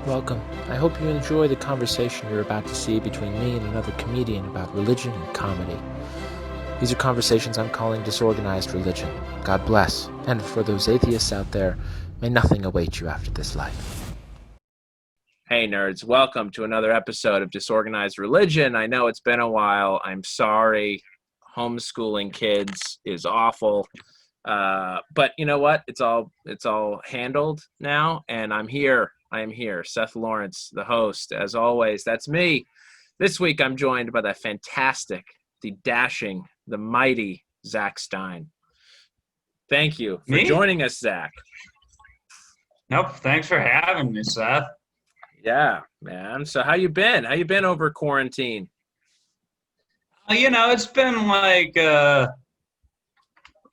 Welcome. I hope you enjoy the conversation you're about to see between me and another comedian about religion and comedy. These are conversations I'm calling disorganized religion. God bless. And for those atheists out there, may nothing await you after this life. Hey nerds, welcome to another episode of Disorganized Religion. I know it's been a while. I'm sorry. Homeschooling kids is awful. But you know what? It's all handled now, and I'm here. I am here, Seth Lawrence, the host, as always. That's me. This week, I'm joined by the fantastic, the dashing, the mighty Zach Stein. Thank you for joining us, Zach. Nope. Thanks for having me, Seth. Yeah, man. So how you been? How you been over quarantine? It's been like a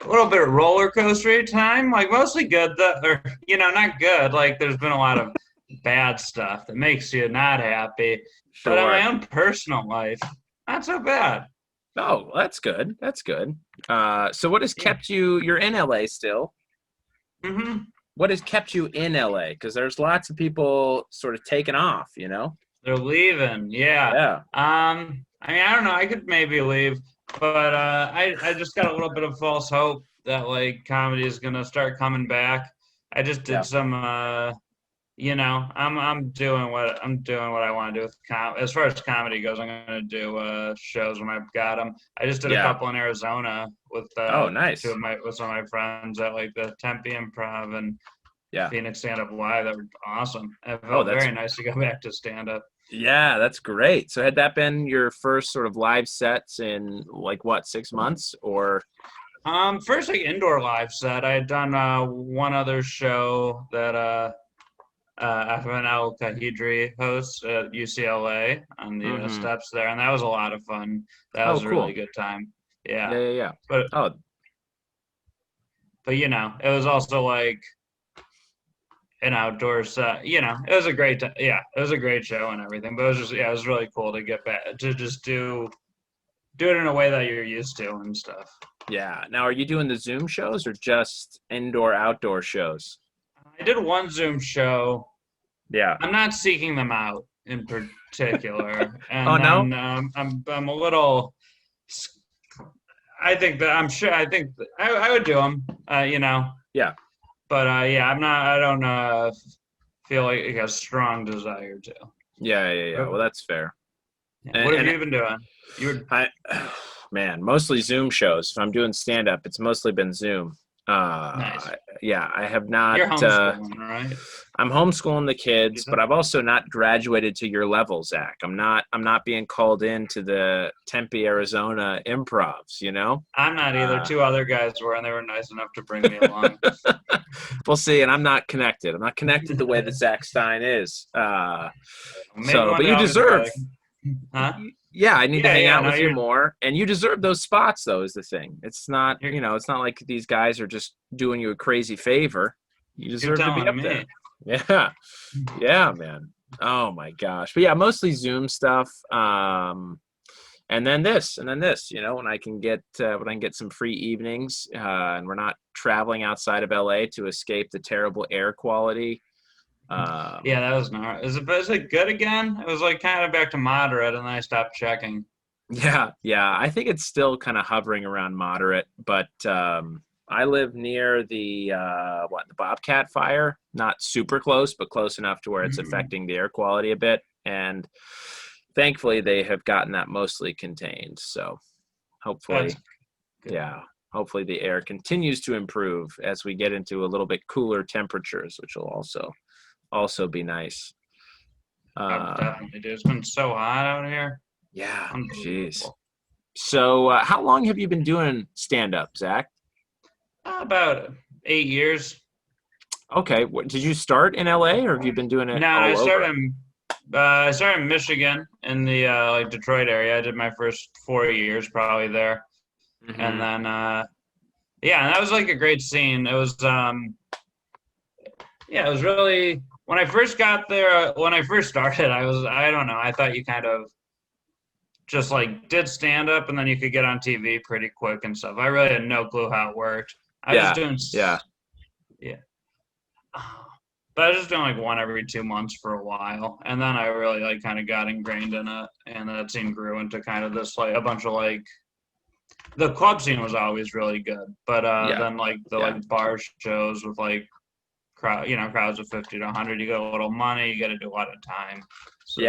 little bit of roller coaster time, like mostly good, or not good. Like there's been a lot of bad stuff that makes you not happy. Sure. But in my own personal life, not so bad. Oh, that's good. That's good. So what has kept you? You're in LA still. Mm-hmm. What has kept you in LA? Because there's lots of people sort of taking off, you know? They're leaving. Yeah. Yeah. I don't know. I could maybe leave, but I just got a little bit of false hope that like comedy is gonna start coming back. I just did some I'm doing what I want to do with as far as comedy goes. I'm gonna do shows when I've got them. I just did a couple in Arizona with nice. with some of my friends at like the Tempe Improv and Phoenix Stand Up Live. That were awesome. It felt very nice to go back to stand up. Yeah, that's great. So had that been your first sort of live sets in like what, 6 months or? First like indoor live set. I had done one other show that Ahmed Al-Kahidri hosts at UCLA on the steps there, and that was a lot of fun. That was a really good time. Yeah. Yeah. But it was also like an outdoor set. It was a great it was a great show and everything. But it was just it was really cool to get back to just do it in a way that you're used to and stuff. Yeah. Now, are you doing the Zoom shows or just indoor outdoor shows? I did one Zoom show. Yeah. I'm not seeking them out in particular. And no? I'm a little. I think that I'm sure. I think I would do them. Yeah. But I'm not. I don't feel like a strong desire to. Yeah. Well, that's fair. What have you been doing? Man, mostly Zoom shows. If I'm doing stand up, it's mostly been Zoom. Nice. Yeah, I have not. You're homeschooling, right? I'm homeschooling the kids, but I've also not graduated to your level, Zach. I'm not being called into the Tempe, Arizona improvs, you know? I'm not either. Two other guys were, and they were nice enough to bring me along. We'll see, and I'm not connected. I'm not connected the way that Zach Stein is. But you deserve. Huh? Yeah, I need to hang out with you more, and you deserve those spots. Though is the thing. It's not, it's not like these guys are just doing you a crazy favor. You deserve to be up there. Yeah, man. Oh my gosh, but yeah, mostly Zoom stuff. And then this. When I can get some free evenings, and we're not traveling outside of LA to escape the terrible air quality. That was not. Is it good again? It was like kind of back to moderate, and then I stopped checking. Yeah. I think it's still kind of hovering around moderate, but I live near the Bobcat fire. Not super close, but close enough to where it's affecting the air quality a bit. And thankfully, they have gotten that mostly contained. So hopefully, hopefully the air continues to improve as we get into a little bit cooler temperatures, which will also be nice. Definitely, dude. It's been so hot out here. Yeah, jeez. So how long have you been doing stand-up, Zach? About 8 years. Okay. Did you start in LA, or have you been doing it all over? I started in Michigan in the Detroit area. I did my first 4 years probably there. And then and that was like a great scene. It was it was really, when I first got there, when I first started, I don't know, I thought you kind of just like did stand up and then you could get on TV pretty quick and stuff. I really had no clue how it worked. I was doing But I was just doing like one every 2 months for a while, and then I really like kind of got ingrained in it, and that scene grew into kind of this like a bunch of like the club scene was always really good, but Yeah. then like the like bar shows with like crowds of 50 to 100, you got a little money, you got to do a lot of time. So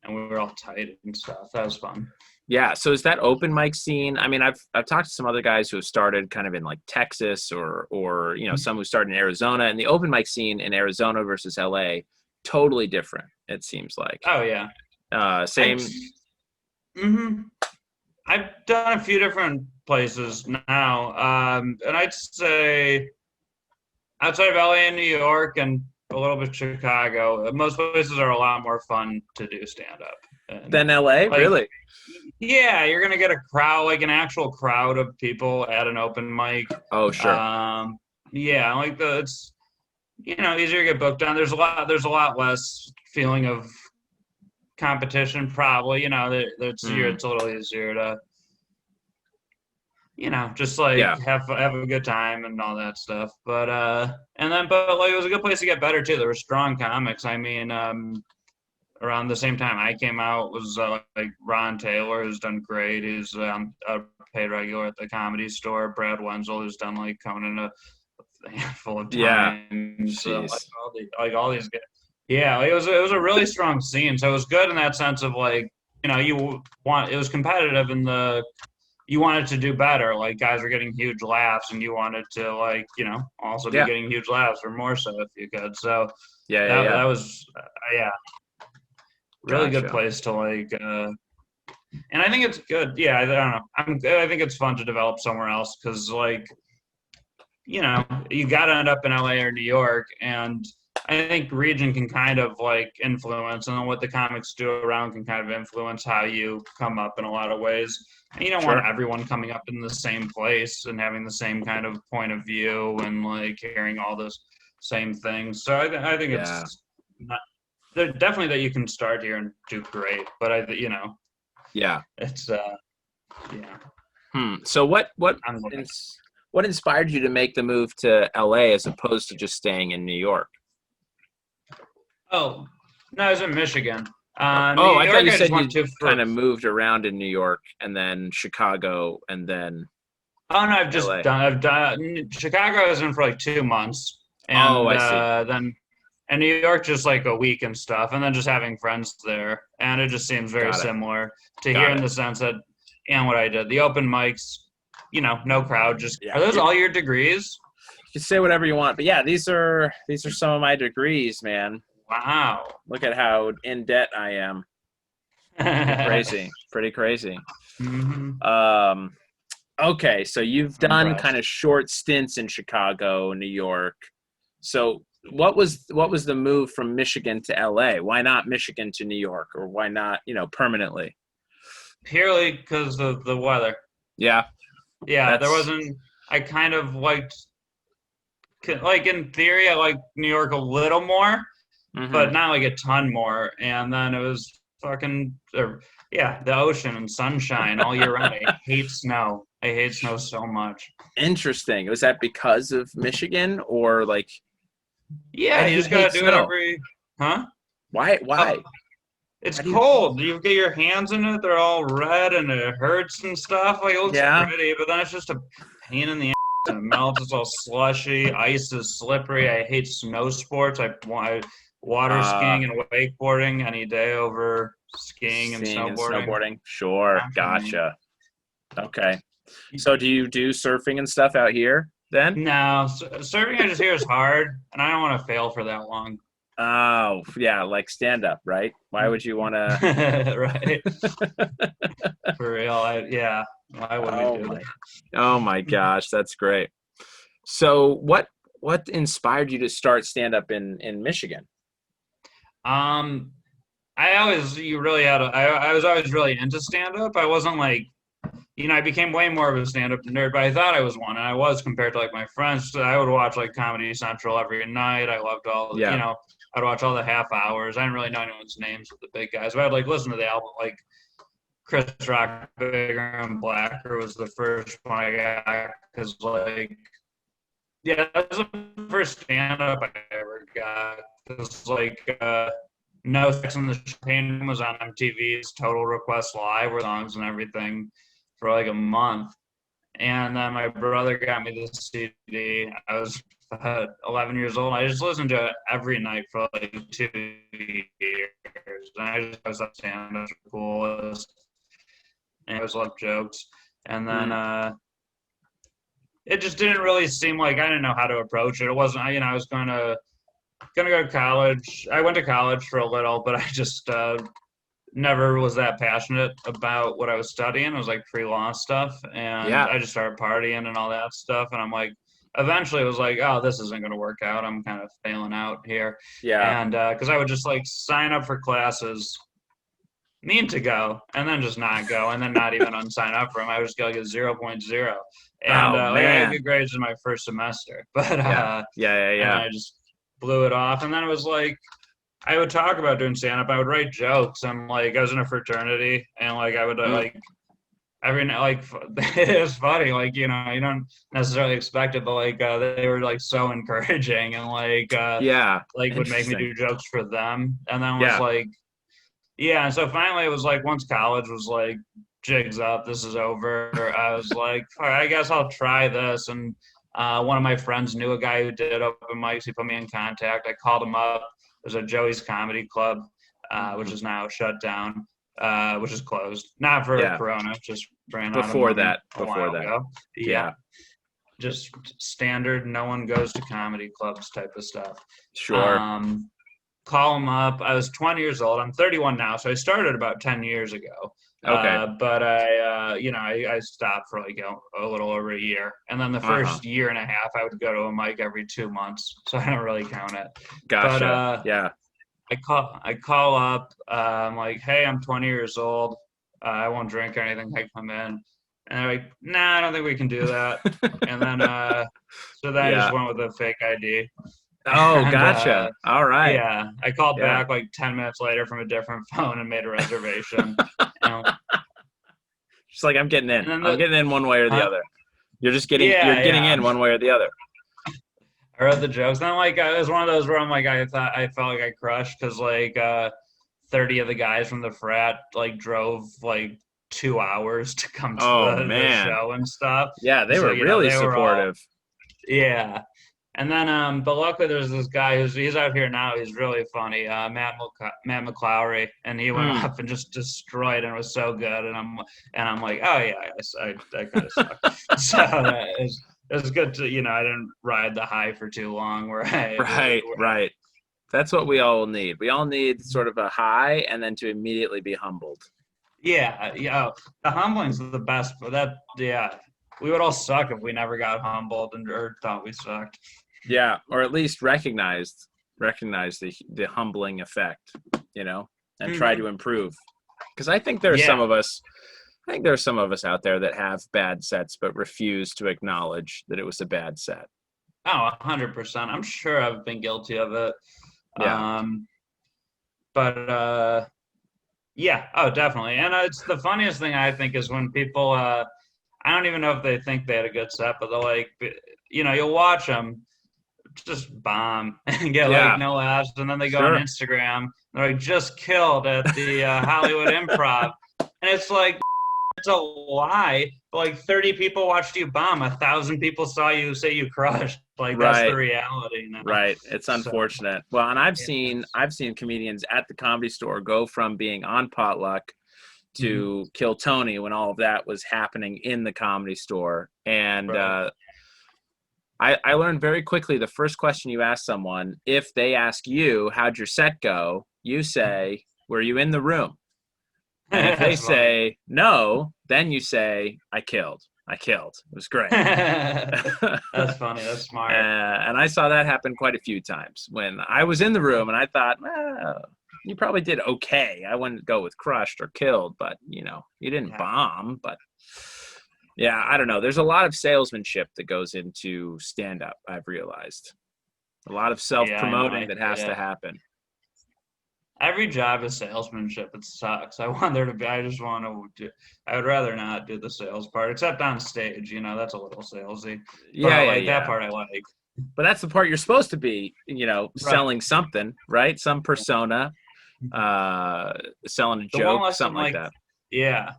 and we were all tight and stuff. That was fun. Yeah. So is that open mic scene? I mean, I've talked to some other guys who have started kind of in like Texas or some who started in Arizona, and the open mic scene in Arizona versus LA, totally different. It seems like. Oh yeah. Same. I've done a few different places now, and I'd say outside of LA and New York and a little bit Chicago, most places are a lot more fun to do stand up than LA, really. Yeah, you're gonna get a crowd, like an actual crowd of people at an open mic. Oh, sure. Yeah, like it's easier to get booked on. There's a lot less feeling of competition, probably. It's a little easier to just like have a good time and all that stuff. But like it was a good place to get better too. There were strong comics. I mean, around the same time I came out was like Ron Taylor, who's done great. He's a paid regular at the Comedy Store. Brad Wenzel, who's done like Conan a handful of times. So, all these guys. Yeah, it was a really strong scene. So it was good in that sense of like it was competitive in the. You wanted to do better, like guys were getting huge laughs, and you wanted to like also be getting huge laughs or more so if you could. So that was really good place to like. And I think it's good. Yeah, I don't know. I think it's fun to develop somewhere else because like you got to end up in LA or New York, and I think region can kind of like influence, and then what the comics do around can kind of influence how you come up in a lot of ways. And you don't want everyone coming up in the same place and having the same kind of point of view and like hearing all those same things. So I think it's not definitely that you can start here and do great, but it's So what inspired you to make the move to LA as opposed to just staying in New York? Oh, no, I was in Michigan. I thought you said you kind of moved around in New York and then Chicago and then. Oh no, I've done Chicago. I was in for like 2 months, and I see. Then and New York just like a week and stuff, and then just having friends there, and it just seems very similar to here in the sense that what I did, the open mics, no crowd. Just are those all your degrees? You can say whatever you want, but yeah, these are some of my degrees, man. Wow. Look at how in debt I am. Pretty crazy. Mm-hmm. Okay, so you've done kind of short stints in Chicago, New York. So what was the move from Michigan to LA? Why not Michigan to New York, or why not, permanently? Purely because of the weather. Yeah. Yeah, there wasn't. I kind of liked, like in theory, I like New York a little more. But not like a ton more. And then it was the ocean and sunshine all year round. I hate snow. I hate snow so much. Interesting. Was that because of Michigan or like? Yeah, you just gotta do it every. Huh? Why? It's cold. You get your hands in it; they're all red, and it hurts and stuff. Like it looks pretty, but then it's just a pain in the ass. And it melts. It's all slushy. Ice is slippery. I hate snow sports. I water skiing and wakeboarding any day over skiing and snowboarding. Sure. Gotcha. Okay. So do you do surfing and stuff out here then? No, surfing I just hear is hard, and I don't want to fail for that long. Oh, yeah, like stand up, right? Why would you want to? Right. For real, why would we do that? Oh my gosh, that's great. So what inspired you to start stand up in Michigan? I was always really into stand-up. I wasn't like, I became way more of a stand-up nerd, but I thought I was one, and I was compared to like my friends. So I would watch like Comedy Central every night. I loved I'd watch all the half hours. I didn't really know anyone's names of the big guys, but I'd like listen to the album. Like Chris Rock, Bigger and Blacker was the first one I got because like Yeah, that's the first stand-up I ever got. It was like No Sex in the Champagne Room was on MTV's Total Request Live with songs and everything for like a month. And then my brother got me the CD. I was 11 years old. I just listened to it every night for like 2 years. And I just thought stand-up was the coolest. And I always loved jokes. And then it just didn't really seem like I didn't know how to approach it. It wasn't, I was gonna go to college. I went to college for a little, but I just never was that passionate about what I was studying. It was like pre-law stuff, and Yeah. I just started partying and all that stuff. And I'm like, eventually, it was like, oh, this isn't gonna work out. I'm kind of failing out here. Yeah. And because I would just like sign up for classes, mean to go, and then just not go, and then not even unsign up for them. I would just go like a 0.0. And Oh, like I had man. good grades in my first semester, but Yeah. and I just blew it off. And then it was like I would talk about doing stand up. I would write jokes. I'm like I was in a fraternity, and like I would like every night. Like it was funny. Like you don't necessarily expect it, but like they were like so encouraging and Yeah. like would make me Interesting. do jokes for them. And then was Yeah. like yeah. And so finally it was like once college was like jigs up, this is over. I was like, all right, I guess I'll try this. And one of my friends knew a guy who did open mics. He put me in contact. I called him up. There's a Joey's Comedy Club, which is now shut down, which is closed. Not for Yeah. Corona, just ran out of Before money that. a while ago. Yeah. Just standard. No one goes to comedy clubs type of stuff. Sure. Call him up. I was 20 years old. I'm 31 now, so I started about 10 years ago. Okay. But I stopped for like a little over a year, and then the first year and a half, I would go to a mic every 2 months, so I don't really count it. Gotcha. But yeah. I call up. I'm like, hey, I'm 20 years old. I won't drink or anything. I come in, and they're like, nah, I don't think we can do that. And then so then I just went with a fake ID. Oh, And, gotcha. All right. Yeah, I called Yeah. back like 10 minutes later from a different phone and made a reservation. Just like I'm getting in. And then I'm getting in one way or the other. You're just getting. Yeah, you're getting in one way or the other. I read the jokes. And I'm like, it was one of those where I'm like, I felt like I crushed because like 30 of the guys from the frat like drove like 2 hours to come to the show and stuff. Yeah, they were really supportive. Yeah. And then, but luckily there's this guy he's out here now. He's really funny, Matt McClowry, and he went up and just destroyed, and it was so good. And I'm like, oh yeah, I kind of suck. So it was good to I didn't ride the high for too long. Right. That's what we all need. We all need sort of a high, and then to immediately be humbled. Yeah. The humbling's the best. But we would all suck if we never got humbled or thought we sucked. Yeah, or at least recognize the humbling effect, and try to improve. Because I think there's some of us. I think there's some of us out there that have bad sets but refuse to acknowledge that it was a bad set. Oh, 100%. I'm sure I've been guilty of it. Yeah. Yeah. Oh, definitely. And it's the funniest thing I think is when people. I don't even know if they think they had a good set, but they're like, you'll watch them just bomb and get like no laughs, and then they go on Instagram. And they're like, just killed at the Hollywood Improv, and it's like. It's a lie, but like 30 people watched you bomb. 1,000 people saw you say you crushed. Like that's the reality now. Right. It's unfortunate. Well, and I've seen comedians at the Comedy Store go from being on Potluck to Kill Tony when all of that was happening in the Comedy Store. And I learned very quickly the first question you ask someone, if they ask you, how'd your set go? You say, were you in the room? And if they say no, then you say, I killed. It was great. That's funny. That's smart. And I saw that happen quite a few times when I was in the room and I thought, well, you probably did okay. I wouldn't go with crushed or killed, but you didn't bomb. But yeah, I don't know. There's a lot of salesmanship that goes into stand-up, I've realized. A lot of self-promoting that has to happen. every job is salesmanship. It sucks. I want there to be. I just want to do. I would rather not do the sales part, except on stage. That's a little salesy. Yeah, But yeah, like that yeah. part, I like. But that's the part you're supposed to be, Right. selling something, right? Some persona, selling a The one joke, lesson, something like that. yeah.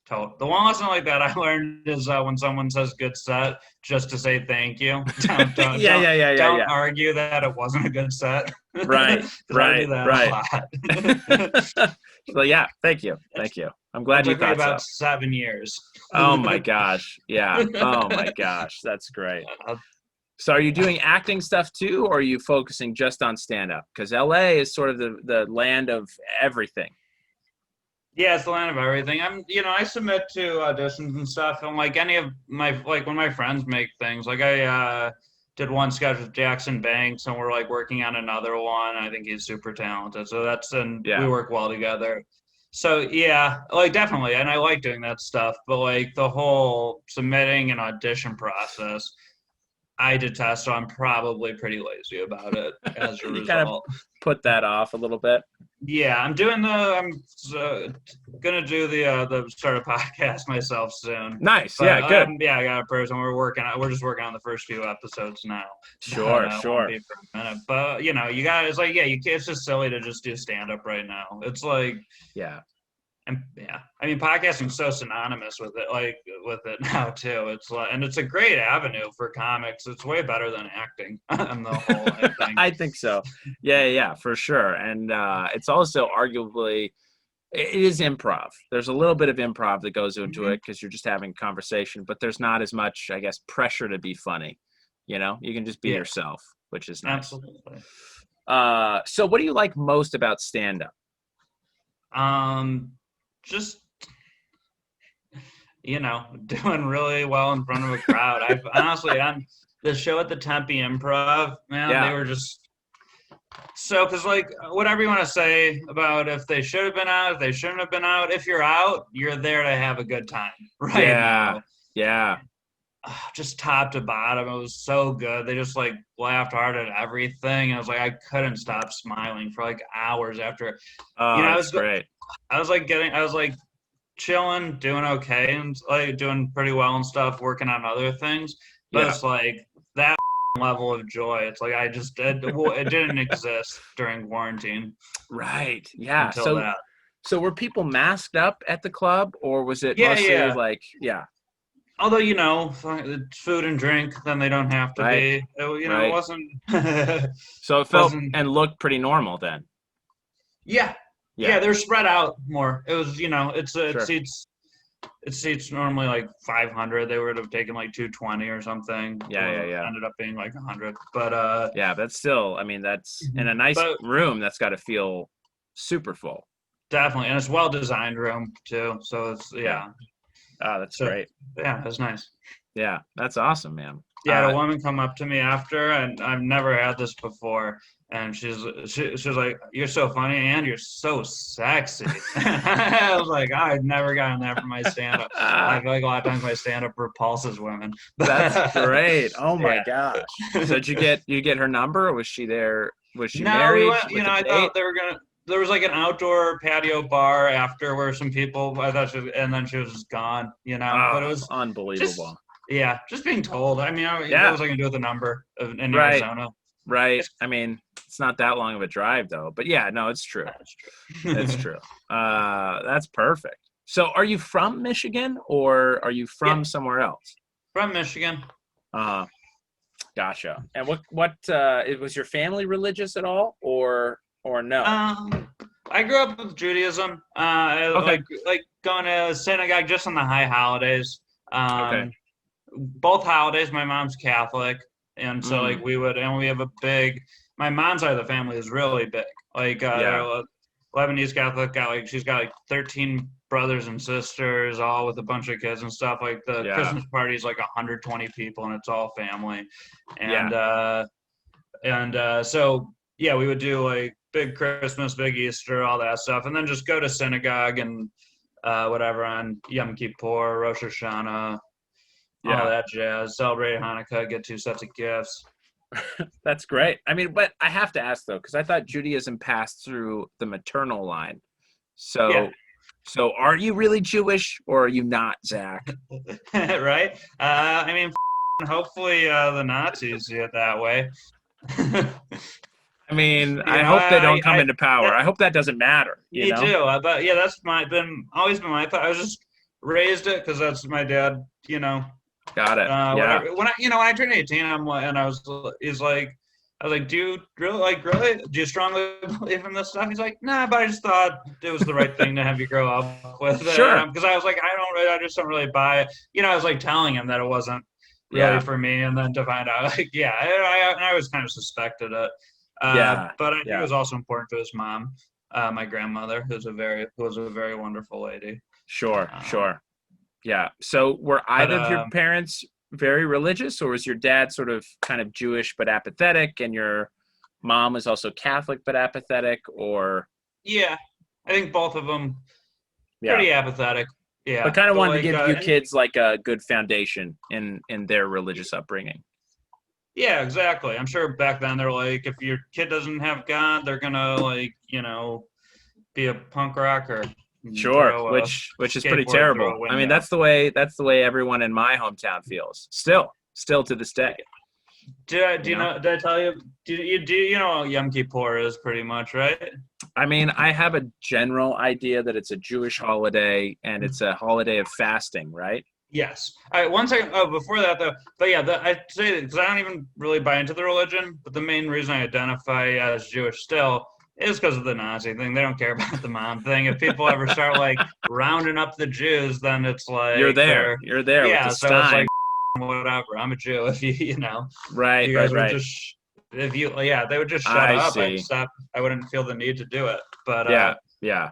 The one lesson like that I learned is when someone says good set, just to say thank you. Don't argue that it wasn't a good set. Right, 'Cause I do that a lot. So yeah, thank you. I'm glad It you took me thought about so. 7 years. Oh my gosh, yeah. Oh my gosh, that's great. So are you doing acting stuff too, or are you focusing just on stand-up? Because LA is sort of the land of everything. Yeah, it's the land of everything. I submit to auditions and stuff, and like any of my when my friends make things, like I did one sketch with Jackson Banks, and we're like working on another one. I think he's super talented, so we work well together. So yeah, like definitely, and I like doing that stuff. But like the whole submitting and audition process, I detest. So I'm probably pretty lazy about it as a You kind of result. put that off a little bit. Yeah, I'm gonna do the start a podcast myself soon. Nice. But Yeah, good. I got a person we're just working on the first few episodes now. Sure. Won't be for a minute. But you guys it's just silly to just do stand up right now. It's like yeah. And yeah, I mean, podcasting's so synonymous with it now too. It's like, and it's a great avenue for comics. It's way better than acting on the whole, I think. I think so. Yeah, for sure. And it's also arguably, it is improv. There's a little bit of improv that goes into it because you're just having a conversation, but there's not as much, I guess, pressure to be funny. You can just be yourself, which is nice. Absolutely. So what do you like most about stand-up? Just doing really well in front of a crowd. I've honestly on the show at the Tempe Improv, man, they were just so because like whatever you want to say about if they should have been out, if they shouldn't have been out, if you're out, you're there to have a good time, right? Yeah. Just top to bottom, it was so good. They just like laughed hard at everything. I was like, I couldn't stop smiling for like hours after. That's great. I was like chilling, doing okay, and like doing pretty well and stuff, working on other things. But it's like that level of joy. It's like it didn't exist during quarantine. Right. Yeah. Until that. So were people masked up at the club, or was it mostly like Although food and drink, then they don't have to be. It wasn't. So it felt and looked pretty normal then. Yeah, they're spread out more. It was, it seats normally like 500. They would have taken like 220 or something. Ended up being like 100. But that's still. I mean, that's in a nice room. That's got to feel super full. Definitely, and it's well designed room too. So it's Oh, that's great. Yeah, that's nice. Yeah, that's awesome, man. Yeah, a woman come up to me after, and I've never had this before, and she was like, "You're so funny, and you're so sexy." I was like, I've never gotten that from my stand-up. I feel like a lot of times my stand-up repulses women. That's great. Oh my gosh. So did you get her number, or was she there? Was she married? We went, I thought they were gonna. There was like an outdoor patio bar after where some people, I thought and then she was just gone, but it was unbelievable. Just being told. I mean, what was I going to do with the number in Arizona? Right. I mean, it's not that long of a drive though, but yeah, no, it's true. That's true. It's true. That's perfect. So are you from Michigan or are you from somewhere else? From Michigan. Gotcha. And what was your family religious at all or no? I grew up with Judaism. Like going to synagogue just on the high holidays. Both holidays, my mom's Catholic, and so like we have a big. My mom's side of the family is really big. Like Lebanese Catholic, she's got like 13 brothers and sisters, all with a bunch of kids and stuff. Like the Christmas party is like 120 people, and it's all family. So we would do like big Christmas, big Easter, all that stuff, and then just go to synagogue and whatever on Yom Kippur, Rosh Hashanah, all that jazz. Celebrate Hanukkah, get 2 sets of gifts. That's great. I mean, but I have to ask though, because I thought Judaism passed through the maternal line. Yeah. So are you really Jewish or are you not, Zach? Right? I mean, hopefully the Nazis see it that way. I mean, You I know, hope they don't come into power. that, I hope that doesn't matter, you me know? too. But yeah, that's always been my thought. I was just raised it because that's my dad. Got it. Yeah. Whatever. When I turned 18, I'm like, and I was like, do you really do you strongly believe in this stuff? He's like, nah, but I just thought it was the right thing to have you grow up with it. Sure. Because I was like, I just don't really buy it. I was like telling him that it wasn't really for me, and then to find out, like, yeah, I always kind of suspected it. Yeah. But I think it was also important to his mom, my grandmother, who was a very wonderful lady. Sure. Yeah. So were either of your parents very religious, or was your dad sort of kind of Jewish but apathetic, and your mom was also Catholic but apathetic, or? Yeah, I think both of them pretty apathetic. Yeah. But kind of wanted like, to give you kids like a good foundation in their religious upbringing. Yeah, exactly. I'm sure back then they're like, if your kid doesn't have God, they're gonna be a punk rocker. Sure, which is pretty terrible. I mean, that's the way everyone in my hometown feels. Still to this day. Did I tell you? Do you know what Yom Kippur is pretty much, right? I mean, I have a general idea that it's a Jewish holiday and it's a holiday of fasting, right? Yes. All right. One second. Oh, before that though, but yeah, I say that because I don't even really buy into the religion. But the main reason I identify as Jewish still is because of the Nazi thing. They don't care about the mom thing. If people ever start like rounding up the Jews, then it's like you're there. Yeah. With the So Stein. it's like whatever. I'm a Jew. If you know. Right. You guys right. would just they would just shut up. I'd stop. I wouldn't feel the need to do it. But yeah.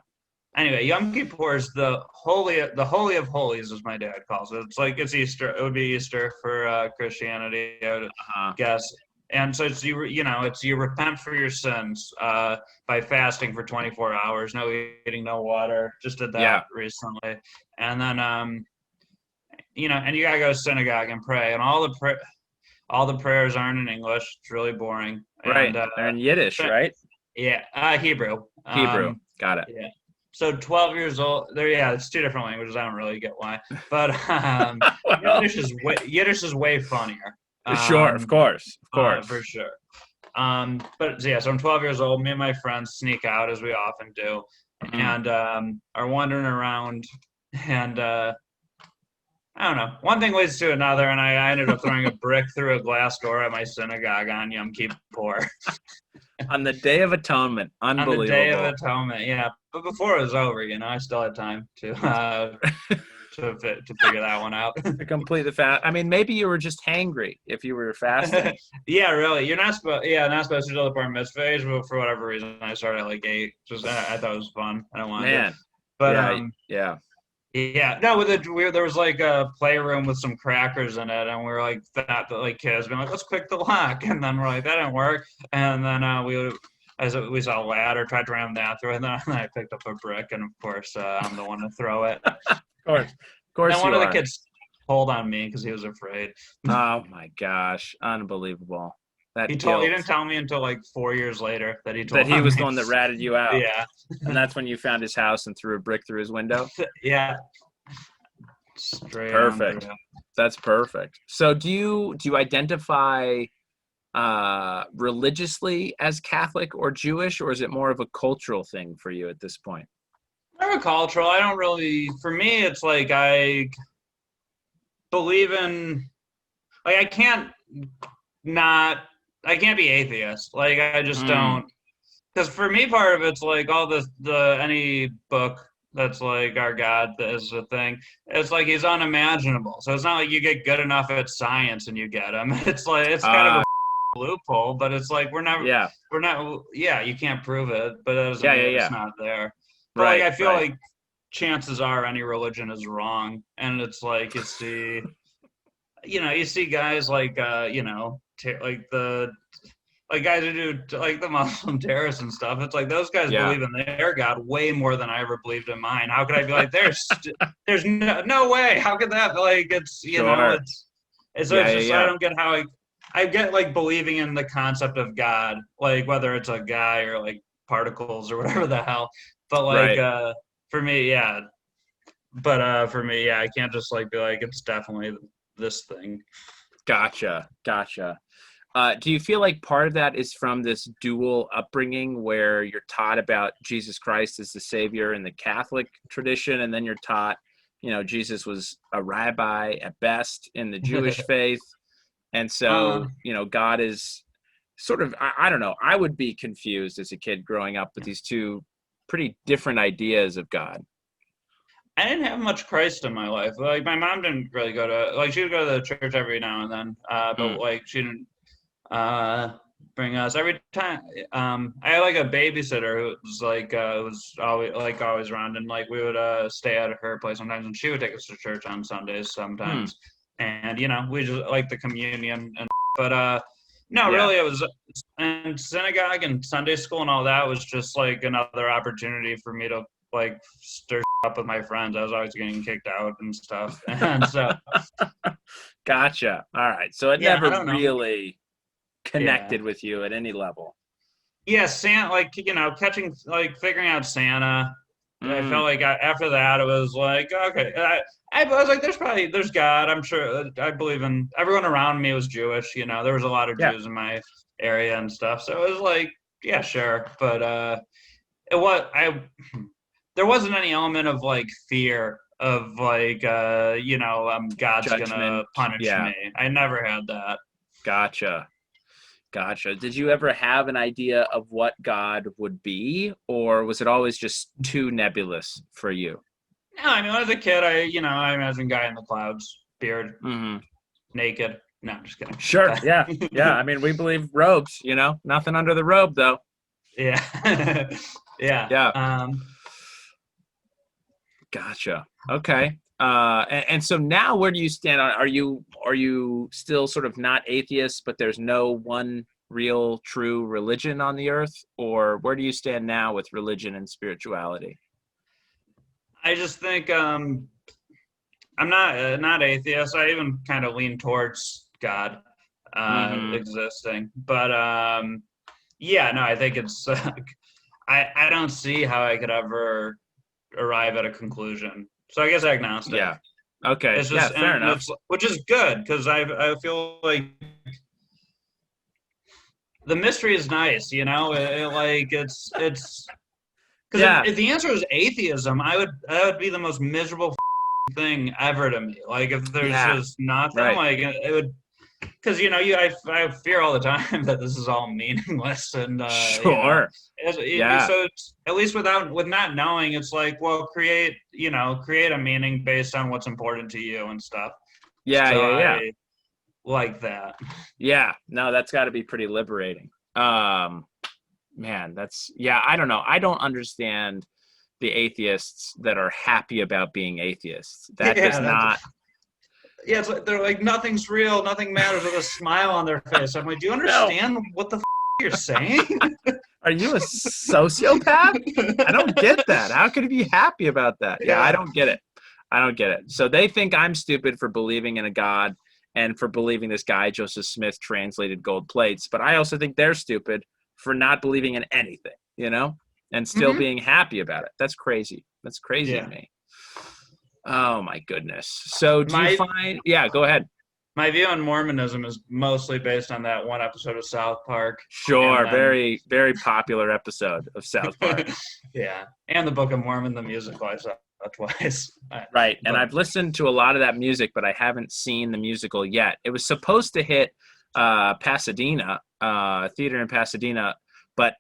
Anyway, Yom Kippur is the holy of holies, as my dad calls it. It's like it's Easter. It would be Easter for Christianity, I would guess. And so it's you repent for your sins by fasting for 24 hours, no eating, no water. Just did that recently, and then and you gotta go to synagogue and pray, and all the prayers aren't in English. It's really boring. Right, and, they're in Yiddish, right? Yeah, Hebrew. Hebrew, got it. Yeah. So 12 years old. It's two different languages. I don't really get why, but Yiddish is way funnier. Sure, of course, for sure. But yeah, so I'm 12 years old. Me and my friends sneak out as we often do, and are wandering around. And I don't know. One thing leads to another, and I ended up throwing a brick through a glass door at my synagogue on Yom Kippur. On the Day of Atonement. Unbelievable. On the Day of Atonement, yeah. But before it was over, I still had time to figure that one out. To complete the fast. I mean, maybe you were just hangry if you were fasting. Yeah, really. You're not supposed to do the bar mitzvah age, but for whatever reason, I started at like 8. Just I thought it was fun. I don't want to. But yeah. Yeah, no. There was like a playroom with some crackers in it, and we were like that like kids being like, let's click the lock, and then we're like that didn't work, and then we saw a ladder, tried to ram that through, and then I picked up a brick, and of course I'm the one to throw it. Of course. And one of the kids pulled on me because he was afraid. Oh my gosh, unbelievable! He didn't tell me until like 4 years later that he was the one that ratted you out. Yeah. And that's when you found his house and threw a brick through his window? Yeah. Straight perfect. That's perfect. So do you identify religiously as Catholic or Jewish, or is it more of a cultural thing for you at this point? More cultural. I don't really, for me, it's like I believe in, like I can't be atheist. Like I just don't, because for me, part of it's like all any book that's like our God is a thing. It's like he's unimaginable. So it's not like you get good enough at science and you get him. It's like it's kind of a loophole, but it's like we're not. You can't prove it, but that doesn't mean it's not there. But like I feel like chances are any religion is wrong, and it's like you see guys like guys who do like the Muslim terrorists and stuff. It's like those guys believe in their God way more than I ever believed in mine. How could I be like, there's no way? How could that? Like it's I don't get how I get like believing in the concept of God, like whether it's a guy or like particles or whatever the hell. But like Right. for me, yeah. But for me, yeah, I can't just like be like it's definitely this thing. Gotcha. Do you feel like part of that is from this dual upbringing where you're taught about Jesus Christ as the Savior in the Catholic tradition, and then you're taught, Jesus was a rabbi at best in the Jewish faith, and so, God is sort of, I don't know, I would be confused as a kid growing up with these two pretty different ideas of God. I didn't have much Christ in my life. Like my mom didn't really go to like she would go to the church every now and then, but like she didn't bring us every time. I had like a babysitter who was like was always around, and like we would stay at her place sometimes, and she would take us to church on Sundays sometimes, and we just like the communion and but no, Yeah. really it was, and synagogue and Sunday school and all that was just like another opportunity for me to like stir up with my friends. I was always getting kicked out and stuff, and so Gotcha. All right. So it yeah, I never don't know. really connected with you at any level. Yeah, Santa, like catching, like figuring out Santa. I felt like after that it was like okay. I was like, there's God. I'm sure. I believe in everyone around me was Jewish. There was a lot of Jews in my area and stuff. So it was like, yeah, sure. But there wasn't any element of like fear of like God's Judgment. gonna punish me. I never had that. Gotcha. Did you ever have an idea of what God would be, or was it always just too nebulous for you? No, I mean, when I was a kid, I imagined guy in the clouds, beard, naked. No, I'm just kidding. Sure. Yeah. I mean, we believe robes. Nothing under the robe, though. Yeah. Yeah. Gotcha. Okay. And so now, where do you stand on? Are you still sort of not atheist, but there's no one real true religion on the earth, or where do you stand now with religion and spirituality? I just think I'm not atheist. I even kind of lean towards God existing, but yeah, no, I think it's I don't see how I could ever arrive at a conclusion. So I guess agnostic. Yeah. Okay. It's just, fair enough. Which is good because I feel like the mystery is nice. It's because if the answer is atheism, that would be the most miserable thing ever to me. Like if there's just nothing, like it would. Because I fear all the time that this is all meaningless and sure. So it's, at least with not knowing, it's like, well, create a meaning based on what's important to you and stuff. I like that. Yeah, no, that's got to be pretty liberating. Man, I don't know. I don't understand the atheists that are happy about being atheists. That does not. Yeah, it's like they're like, nothing's real, nothing matters, with a smile on their face. I'm like, do you understand what the you're saying? Are you a sociopath? I don't get that. How could you be happy about that? Yeah, I don't get it. So they think I'm stupid for believing in a God and for believing this guy, Joseph Smith, translated gold plates. But I also think they're stupid for not believing in anything, and still being happy about it. That's crazy. That's crazy to me. Oh my goodness. So do you find, go ahead. My view on Mormonism is mostly based on that one episode of South Park. Sure. Very, very popular episode of South Park. Yeah. And the Book of Mormon, the musical, I saw twice. Right. And I've listened to a lot of that music, but I haven't seen the musical yet. It was supposed to hit Pasadena, theater in Pasadena, but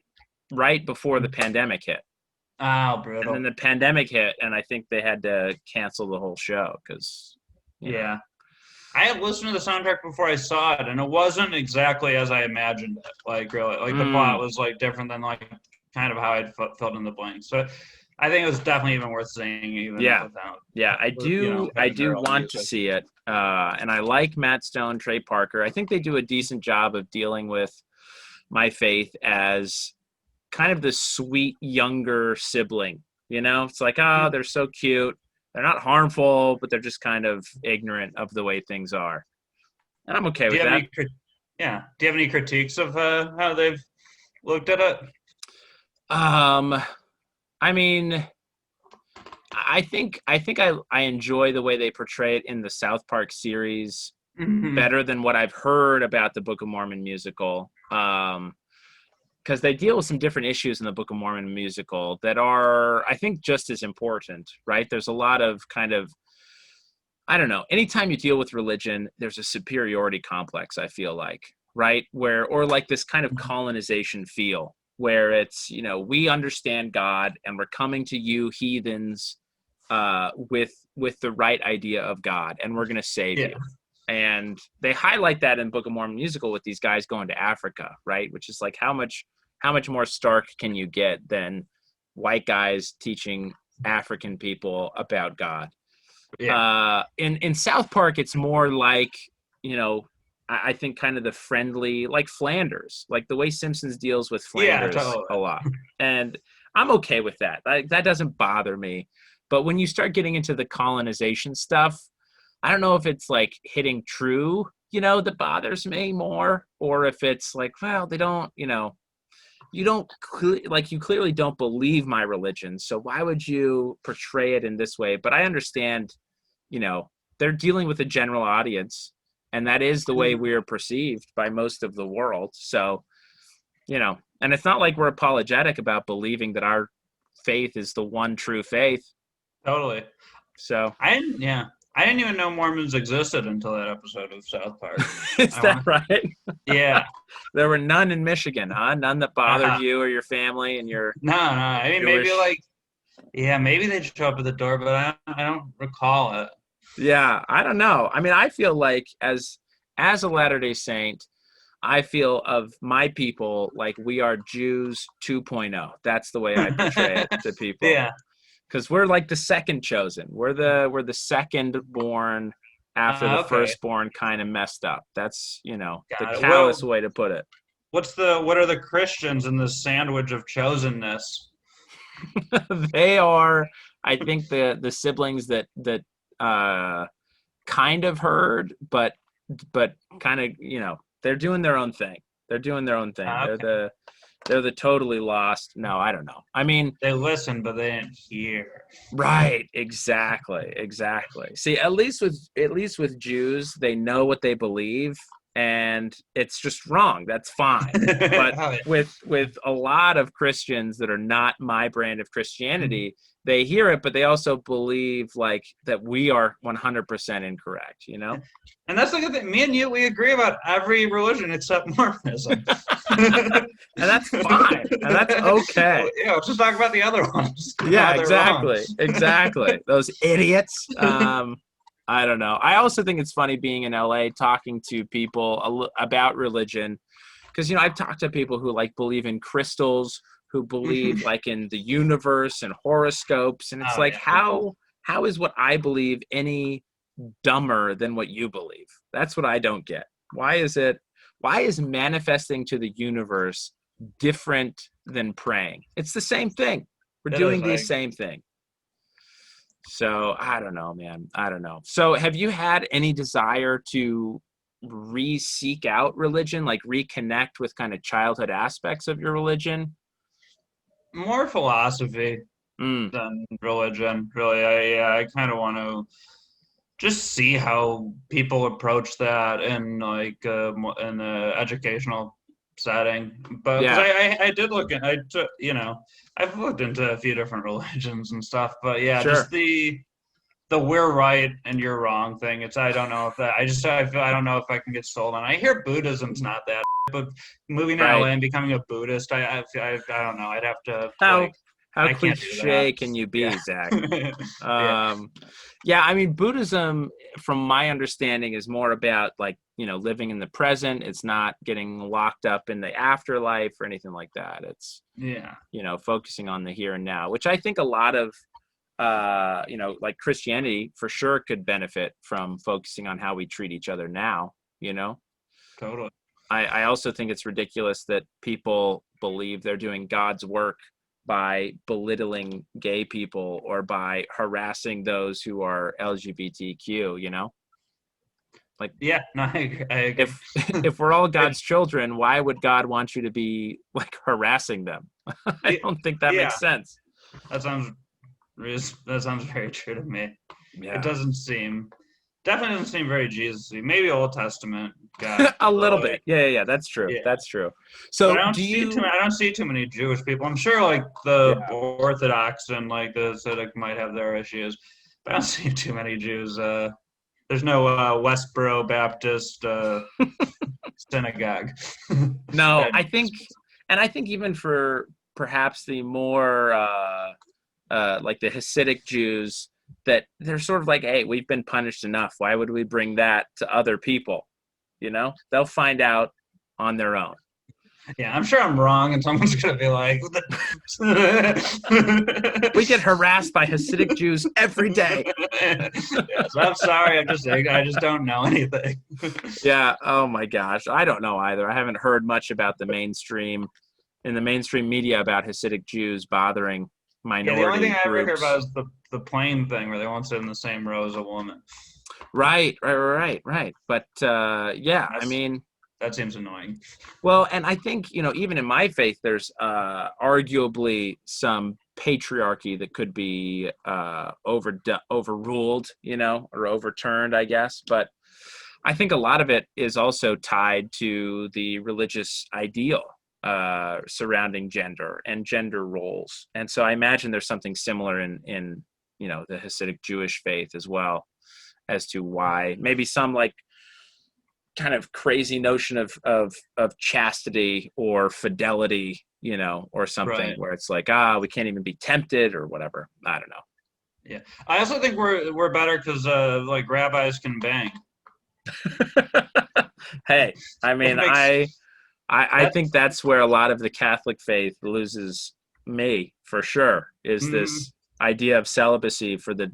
right before the pandemic hit. Oh, brutal. And then the pandemic hit, and I think they had to cancel the whole show because, I had listened to the soundtrack before I saw it, and it wasn't exactly as I imagined it. Like, really, like the plot was like different than like kind of how I'd filled in the blanks. So I think it was definitely even worth seeing, even without. Yeah, I do want to see it, and I like Matt Stone, Trey Parker. I think they do a decent job of dealing with my faith as kind of the sweet younger sibling, it's like, they're so cute. They're not harmful, but they're just kind of ignorant of the way things are. And I'm okay with that. Yeah. Do you have any critiques of how they've looked at it? I mean, I think I enjoy the way they portray it in the South Park series Mhm. better than what I've heard about the Book of Mormon musical. Because they deal with some different issues in the Book of Mormon musical that are, I think, just as important, right? There's a lot of kind of, I don't know, anytime you deal with religion, there's a superiority complex, I feel like, right? Or like this kind of colonization feel where it's, we understand God and we're coming to you heathens with the right idea of God, and we're going to save Yeah. you. And they highlight that in Book of Mormon musical with these guys going to Africa, right? Which is like how much more stark can you get than white guys teaching African people about God? Yeah. In South Park, it's more like, you know, I think kind of the friendly, like Flanders, like the way Simpsons deals with Yeah. Flanders Totally. a lot. And I'm okay with that. That doesn't bother me. But when you start getting into the colonization stuff, I don't know if it's like hitting true, that bothers me more, or if it's like, well, they don't, you don't like, you clearly don't believe my religion, so why would you portray it in this way? But I understand, they're dealing with a general audience, and that is the way Mhm. we're perceived by most of the world. So, and it's not like we're apologetic about believing that our faith is the one true faith. Totally. So, Yeah. I didn't even know Mormons existed until that episode of South Park. is I that want. right? Yeah. There were none in Michigan, huh? None that bothered Uh, you or your family and your no, no. I mean, maybe Jewish. like, yeah, maybe they'd show up at the door, but I don't recall it. Yeah, I don't know. I mean, I feel like as a Latter-day Saint, I feel of my people like we are Jews 2.0. That's the way I portray it to people. Yeah. Because we're like the second chosen. We're the second born after the Okay. firstborn kind of messed up. That's, the Got it. callous Well, way to put it. what are the Christians in this sandwich of chosenness? They are, I think, the siblings that uh kind of heard, but kind of, they're doing their own thing. They're doing their own thing. They're Okay. the totally lost. No, I don't know. I mean, They listened, but they didn't hear. right, exactly. See, at least with Jews, they know what they believe, and it's just wrong. That's fine. But Oh, with a lot of Christians that are not my brand of yeah. Christianity, they hear it, but they also believe like that we are 100% incorrect, And that's the good thing. Me and you, we agree about every religion except Mormonism. And that's fine, and that's okay. Yeah, let's just talk about the other ones. Yeah, Why they're wrong. exactly. Those idiots. I don't know. I also think it's funny being in LA talking to people about religion, because I've talked to people who like believe in crystals, who believe like in the universe and horoscopes, and it's Oh like, yeah. how is what I believe any dumber than what you believe? That's what I don't get. Why is manifesting to the universe different than praying? It's the same thing. We're It is doing the like same thing. So I don't know, man. I don't know. So have you had any desire to seek out religion, like reconnect with kind of childhood aspects of your religion? more philosophy Mm, than religion. Really, I kind of want to just see how people approach that in like in the educational setting. But because yeah, I did look at I took I've looked into a few different religions and stuff. But yeah, just sure. the we're right and you're wrong thing. It's I don't know if that I don't know if I can get sold on. I hear Buddhism's not that, but moving to LA Right. and becoming a Buddhist, I don't know. I'd have to like How how I can't do that. cliche can you Yeah. be, Zach? Yeah. Um, yeah, I mean, Buddhism, from my understanding, is more about like, living in the present. It's not getting locked up in the afterlife or anything like that. It's, Yeah. focusing on the here and now, which I think a lot of, like Christianity for sure could benefit from focusing on how we treat each other now, you know? Totally. I also think it's ridiculous that people believe they're doing God's work by belittling gay people or by harassing those who are LGBTQ, Like, yeah, no, I agree. if if we're all God's children, why would God want you to be like harassing them? I don't think that Yeah, makes sense. that sounds that sounds very true to me. It Yeah. doesn't seem definitely doesn't seem very Jesus-y. Maybe Old Testament God, A but little like bit. Yeah. That's true. yeah. That's true. But So I don't do see too you? many, I don't see too many Jewish people. I'm sure like Yeah. the Orthodox and like the Hasidic might have their issues, but I don't see too many Jews. There's no Westboro Baptist synagogue. No, that I think, and I think even for perhaps the more like the Hasidic Jews, that they're sort of like, hey, we've been punished enough. Why would we bring that to other people? You know, they'll find out on their own. Yeah, I'm sure I'm wrong, and someone's gonna be like, We get harassed by Hasidic Jews every day. Yes, I'm sorry. I just don't know anything. Yeah. Oh my gosh. I don't know either. I haven't heard much about the mainstream media about Hasidic Jews bothering Yeah, the only thing minority I ever heard groups. about is the plane thing where they won't sit in the same row as a woman. Right. But yeah, I That's mean, that seems annoying. well, and I think, even in my faith, there's arguably some patriarchy that could be overruled, or overturned, I guess. But I think a lot of it is also tied to the religious ideal surrounding gender and gender roles. And so I imagine there's something similar in the Hasidic Jewish faith as well, as to why maybe some like kind of crazy notion of chastity or fidelity, or something Right. where it's like, we can't even be tempted or whatever. I don't know. Yeah. I also think we're better because like rabbis can bang. Hey, I mean, That makes I think that's that's where a lot of the Catholic faith loses me for sure, is mm, this idea of celibacy for the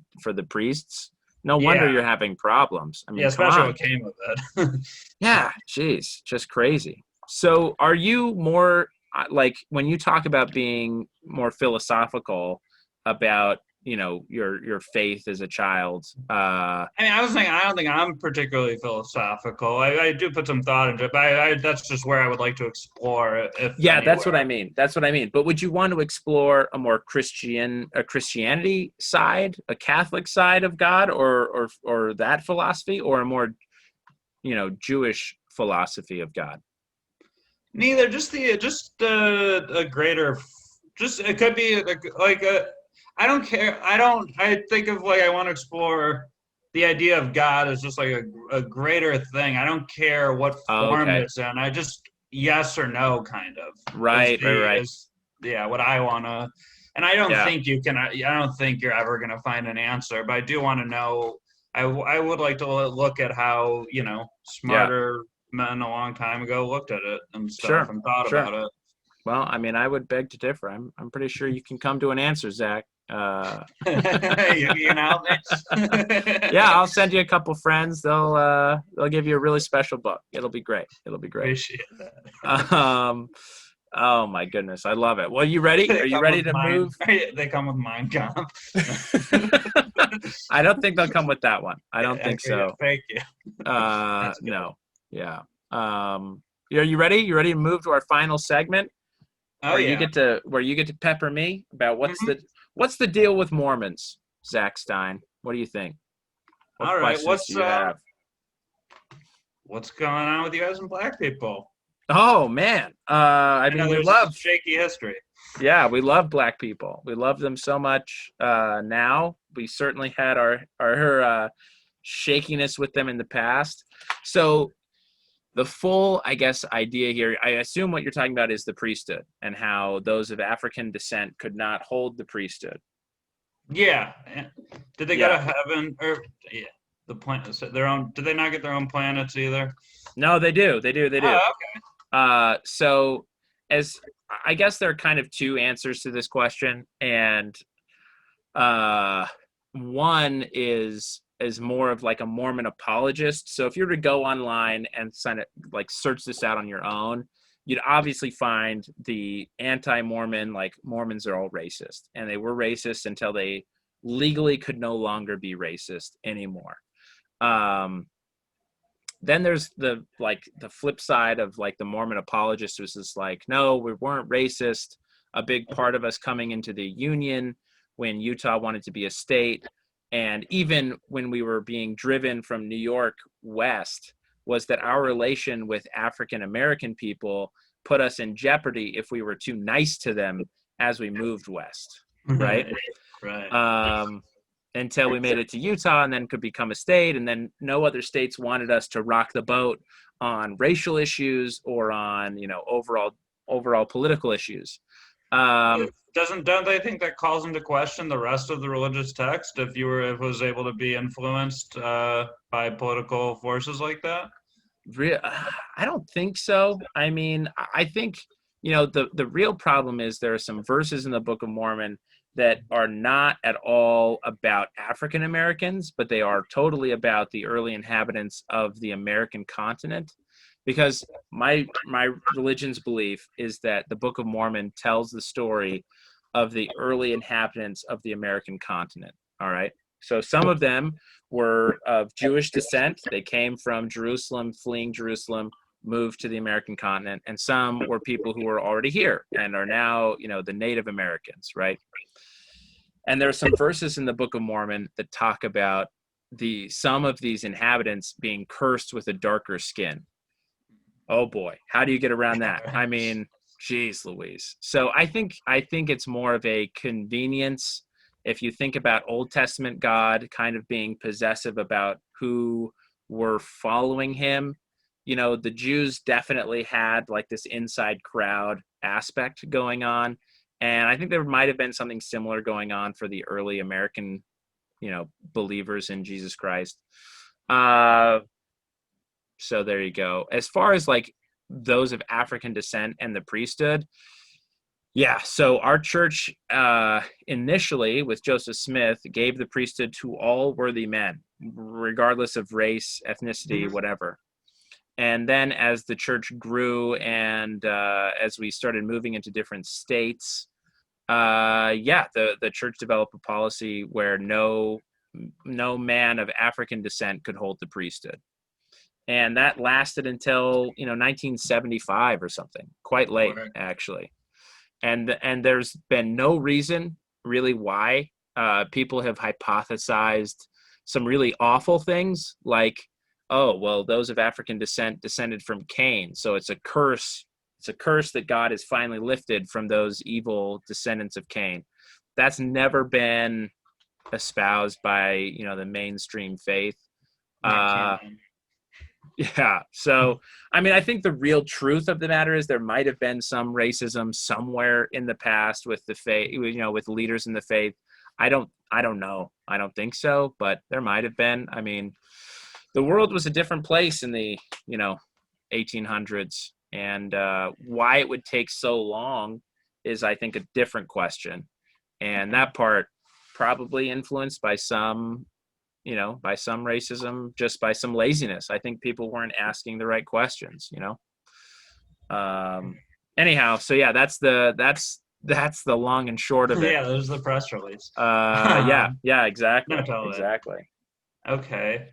priests. No wonder yeah, you're having problems. I yeah, mean, come especially on. what came with it. Yeah, geez, just crazy. So, are you more like when you talk about being more philosophical about your faith as a child? I mean, I was saying I don't think I'm particularly philosophical. I do put some thought into it, but that's just where I would like to explore, if Yeah, that's what I anywhere. mean. That's what I mean. But would you want to explore a more Christianity side, a Catholic side of God, or that philosophy, or a more Jewish philosophy of God? Neither, just a greater, just it could be like a. I don't care. I don't. I think of like I want to explore the idea of God as just like a greater thing. I don't care what Oh, form okay. it's in. I just yes or no kind of Right. is yeah what I want to. And I don't Yeah, think you can. I don't think you're ever gonna find an answer. But I do want to know. I would like to look at how yeah. smarter men a long time ago looked at it and stuff Sure, and thought sure. about it. Well, I mean, I would beg to differ. I'm pretty sure you can come to an answer, Zach. You can help me. Yeah, I'll send you a couple friends. They'll give you a really special book. It'll be great. It'll be great. Appreciate that. Um, oh my goodness, I love it. Well, you ready? Are They you come ready with to mine. move? They come with Mein Kampf. I don't think they'll come with that one. I don't think Okay, yeah, so. thank you. That's good. No. Yeah. Are you ready? You ready to move to our final segment? Oh yeah. Where you get to pepper me about Mhm. what's the deal with Mormons, Zach Stein? What do you think? What All right. questions do you have? What's going on with you guys and black people? Oh man, I I know mean, there's shaky history. we love black people. We love them so much. Now we certainly had our shakiness with them in the past. So the full, I guess, idea here, I assume what you're talking about is the priesthood and how those of African descent could not hold the priesthood. Yeah. Did they go Yeah. to heaven or yeah? The planet their own. Did they not get their own planets either? No, they do. They do. They do. Oh, So as I guess there are kind of two answers to this question, and one is more of like a Mormon apologist. So if you were to go online and like search this out on your own, you'd obviously find the anti-Mormon, like Mormons are all racist, and they were racist until they legally could no longer be racist anymore. then there's the flip side of like the Mormon apologists was just like, no, we weren't racist. A big part of us coming into the Union when Utah wanted to be a state, and even when we were being driven from New York west, was that our relation with African American people put us in jeopardy if we were too nice to them as we moved west, right? Right. Until we made it to Utah and then could become a state, and then no other states wanted us to rock the boat on racial issues or on, you know, overall political issues. Don't they think that calls into question the rest of the religious text if it was able to be influenced by political forces like that? I don't think so. I mean, I think, you know, the real problem is there are some verses in the Book of Mormon that are not at all about African Americans, but they are totally about the early inhabitants of the American continent. Because my religion's belief is that the Book of Mormon tells the story of the early inhabitants of the American continent. All right. So some of them were of Jewish descent. They came from Jerusalem, fleeing Jerusalem, moved to the American continent. And some were people who were already here and are now, you know, the Native Americans, right? And there are some verses in the Book of Mormon that talk about some of these inhabitants being cursed with a darker skin. Oh boy, how do you get around that? I mean, geez Louise. So I think it's more of a convenience. If you think about Old Testament God kind of being possessive about who were following him, you know, the Jews definitely had like this inside crowd aspect going on. And I think there might have been something similar going on for the early American, you know, believers in Jesus Christ. So there you go. As far as like those of African descent and the priesthood, yeah. So our church initially with Joseph Smith gave the priesthood to all worthy men, regardless of race, ethnicity, whatever. And then as the church grew and as we started moving into different states, the church developed a policy where no man of African descent could hold the priesthood. And that lasted until, you know, 1975 or something, quite late, actually. And there's been no reason really why. People have hypothesized some really awful things like, oh, well, those of African descent descended from Cain. So it's a curse. It's a curse that God has finally lifted from those evil descendants of Cain. That's never been espoused by, you know, the mainstream faith. Yeah. So, I mean, I think the real truth of the matter is there might have been some racism somewhere in the past with the faith, you know, with leaders in the faith. I don't know. I don't think so, but there might have been. I mean, the world was a different place in the, you know, 1800s, and why it would take so long is, I think, a different question. And that part probably influenced by some, you know, by some racism, just by some laziness. I think people weren't asking the right questions, you know? Anyhow, so yeah, that's the long and short of it. Yeah, there's the press release. Yeah, exactly. No, totally. Exactly. Okay.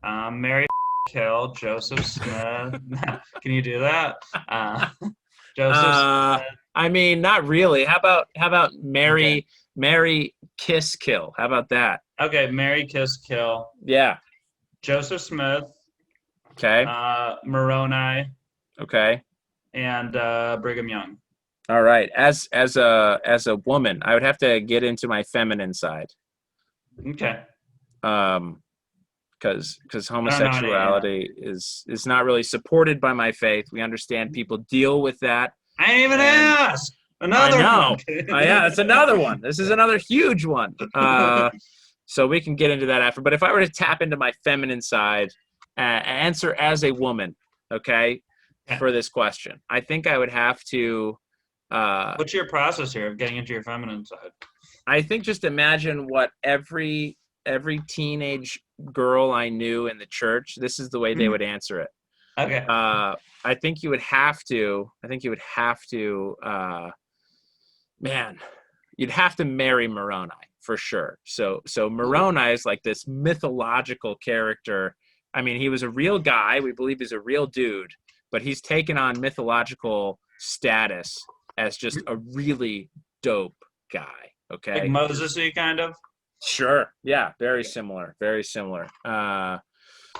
Mary kill Joseph Smith. Can you do that? Joseph Smith. I mean, not really. How about Mary kiss kill? How about that? Okay, Mary kiss kill. Yeah. Joseph Smith. Okay. Moroni. Okay. And Brigham Young. All right. As a woman, I would have to get into my feminine side. Okay. Because homosexuality is not really supported by my faith. We understand people deal with that. I ain't even asked. Another one. Yeah, it's another one. This is another huge one. So we can get into that after. But if I were to tap into my feminine side, answer as a woman, okay, for this question, I think I would have to. What's your process here of getting into your feminine side? I think just imagine what every teenage girl I knew in the church, this is the way they would answer it. Okay. I think you would have to. Man, you'd have to marry Moroni for sure. So Moroni is like this mythological character. I mean, he was a real guy. We believe he's a real dude, but he's taken on mythological status as just a really dope guy. Okay. Like Moses-y kind of. Sure. Yeah. Very similar. Very similar.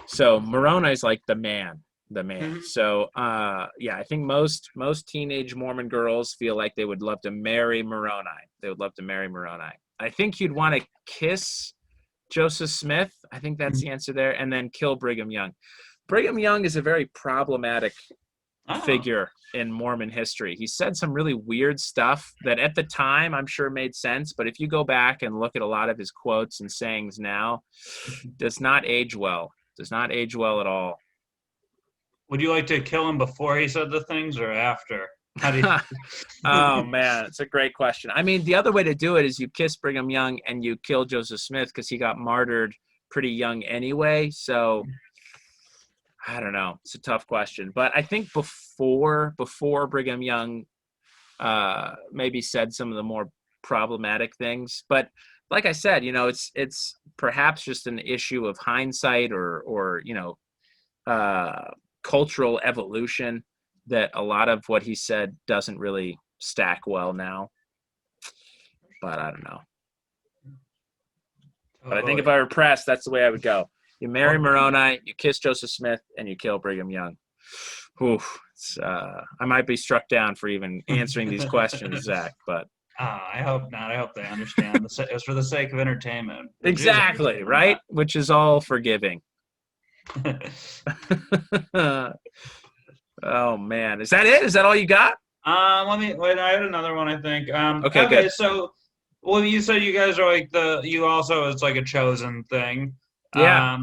So Moroni is like the man. So yeah, I think most teenage Mormon girls feel like they would love to marry Moroni. I think you'd want to kiss Joseph Smith. I think that's the answer there, and then kill Brigham Young. Brigham Young is a very problematic figure in Mormon history. He said some really weird stuff that at the time I'm sure made sense, but if you go back and look at a lot of his quotes and sayings now, does not age well at all. Would you like to kill him before he said the things or after? How do you... Oh man, it's a great question. I mean, the other way to do it is you kiss Brigham Young and you kill Joseph Smith because he got martyred pretty young anyway. So I don't know. It's a tough question, but I think before Brigham Young maybe said some of the more problematic things. But like I said, you know, it's perhaps just an issue of hindsight or you know, cultural evolution, that a lot of what he said doesn't really stack well now. But I don't know. But I think if I were pressed, that's the way I would go. You marry Moroni, you kiss Joseph Smith, and you kill Brigham Young. Oof, I might be struck down for even answering these questions, Zach, but I hope not. I hope they understand. It was for the sake of entertainment. Exactly, right? Which is all forgiving. Oh man, is that it? Is that all you got? Let me wait. I had another one, I think. Okay, good. So, well, you said you guys are like you also, it's like a chosen thing. Yeah.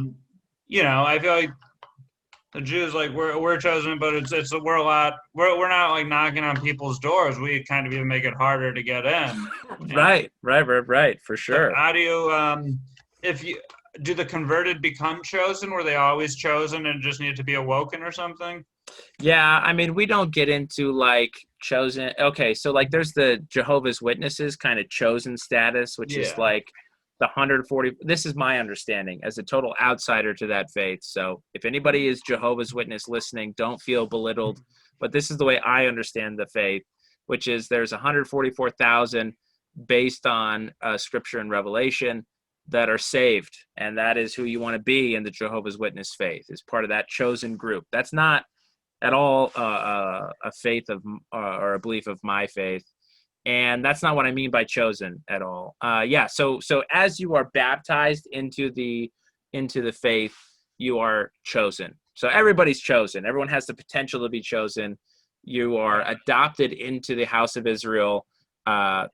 You know, I feel like the Jews, like we're chosen, but we're not like knocking on people's doors. We kind of even make it harder to get in. Right, for sure. So how do you, do the converted become chosen? Were they always chosen and just needed to be awoken or something? Yeah, I mean, we don't get into like chosen. Okay, so like there's the Jehovah's Witnesses kind of chosen status, which is like the 140. This is my understanding as a total outsider to that faith. So if anybody is Jehovah's Witness listening, don't feel belittled. But this is the way I understand the faith, which is there's 144,000 based on scripture and revelation that are saved. And that is who you want to be in the Jehovah's Witness faith, is part of that chosen group. That's not at all a faith of or a belief of my faith. And that's not what I mean by chosen at all. So as you are baptized into the faith, you are chosen. So everybody's chosen. Everyone has the potential to be chosen. You are adopted into the house of Israel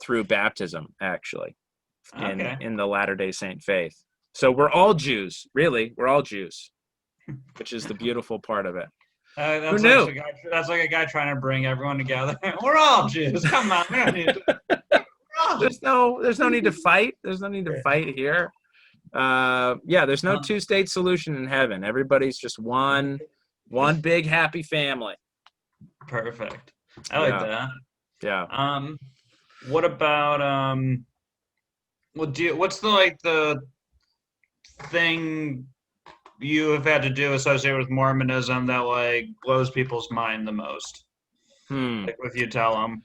through baptism, actually, in the Latter-day Saint faith. So we're all Jews, really. We're all Jews, which is the beautiful part of it. Who knew? That's like a guy trying to bring everyone together. We're all Jews. Come on, we don't need to... There's no need to fight. There's no need to fight here. There's no two-state solution in heaven. Everybody's just one big happy family. Perfect. I like that. Yeah. What about what's the thing you have had to do associated with Mormonism that like blows people's mind the most? Like if you tell them.